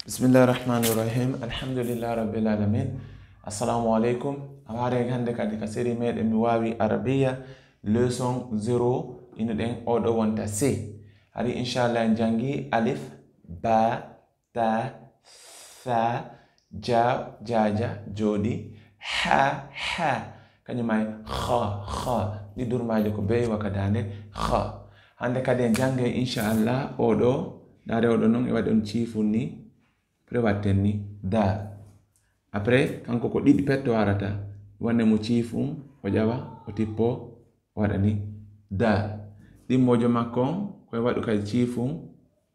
Bismillahirrahmanirrahim. Alhamdulillah rabbil alamin. Assalamu alaikum. Aware hande kadi ka série meɗen mi wawi arabiya leçon 0 ino ɗen oɗo wonta C. Hari inshallah en jangi alif, ba, ta, tha, ja, jaja, jodi, ha, kanyum may kha ni durmaje ko be wakadane kha. Hande kadi en jange inshallah oɗo dare oɗo non e waɗi on cifun ni prewatten ni da. Après kanko ko ɗiɗi petto warata wanne mo cifum o ƴawa o tippo waɗa ni da. Ɗimmojo makko koye waɗu kadi cifum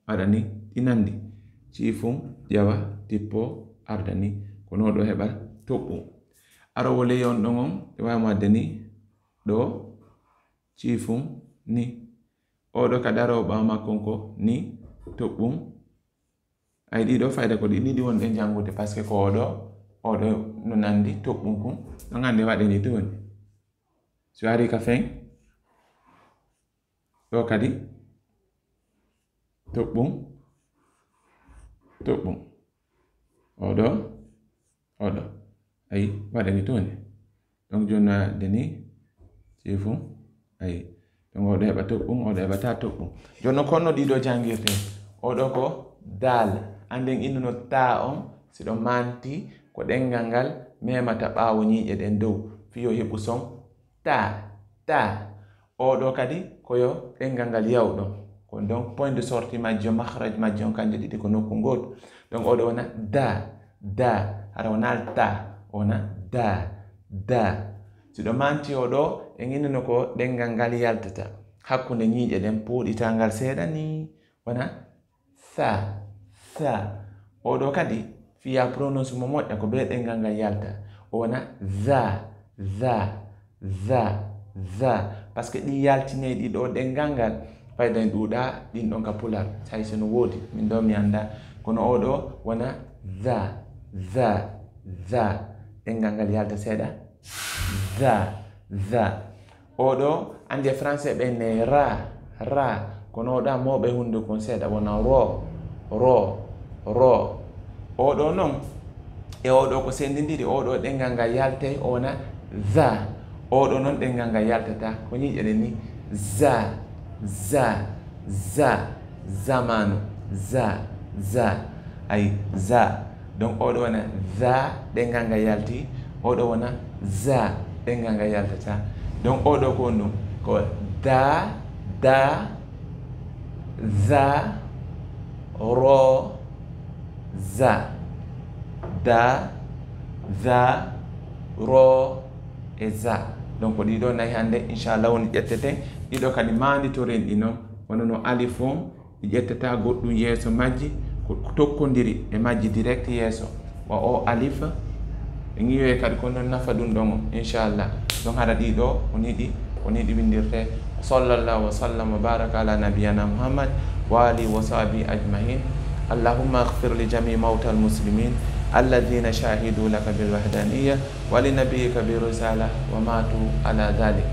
waɗa ni ɗinandi cifum ƴawa tippo arda ni kono ɗo heɓa toɓɓum. Arowo leyon ɗon on e wawi wadde ni ɗo cifum ni oɗo kadi arowo ɓawo makko ko ni toɓɓum. Ay ɗiɗo fayda ko ɗiɗi wonɗe jangude par ce que ko oɗo no nandi toɓɓum kum ɗon hande waɗe ni to woni so ari ka fen ɗo kadi toɓɓum oɗo ay waɗe ni to woni donc joni waɗde ni cifum ay donc oɗo heɓa toɓɓum oɗo heɓata toɓɓum. Joni konno ɗiɗo jangirte oɗo ko dal anden innuno ta on siɗo manti ko ɗengal ngal memata ɓawo ñiiƴe ɗen dow fiyo heɓu son ta. Oɗo kadi koyo ɗengal ngal yawɗon ko donc point de sortie majjo makhraj majjo on kanje ɗiɗi ko nokku goto. Donc oɗo wona da hara wona ta wona da. Siɗo manti oɗo en innuno ko ɗengal ngal yaltata hakkunde ñiiƴe ɗen puɗitangal seeɗa ni wona sa. Oɗo kadi fiya prononce mo moƴƴa ko be ɗengal ngal yalta o wona za par ce que ɗi yaltine ɗiɗo ɗengal ngal fayda en ɗuuɗa ɗin ɗon ka pular hay sono woodi min ɗo mi anda kono oɗo wona za ɗengal ngal yalta seeɗa za. Oɗo ande français ɓe ne ra kono oɗa mawɓe hunde kon seeɗa wona ro. Oɗo non e oɗo ko sendidiri oɗo ɗengal ngal yalte o wona za. Oɗo non ɗengal ngal yaltata ko ñiiƴe ɗen ni za zamanu za ay za. Donc oɗo wona za ɗengal ngal yalti oɗo wona za ɗengal ngal yaltata. Donc oɗo ko ɗum ko da za ro za da za ro e za. Donc ko ɗiɗo nayi hande inchallah woni ƴetteten ɗiɗo kadi manditoren ɗi noon wono no alif on ɗi ƴettata goɗɗum yeeso majji ko tokkodiri e majji direct yeeso wa o alif e ŋiyoye kadi ko noon nafa ɗum ɗon inchallah. donc haɗa ɗiɗo woni ɗi windirte. sallallahu wa sallam wa baraka ala nabiyana muhammad wa alihi wa sahbihi ajmain. Allahumma ighfir li jami mawta al-muslimin alladhina shahidu laka bil wahdaniyya wa li nabiyyika bi risala wa matu ala dhalik.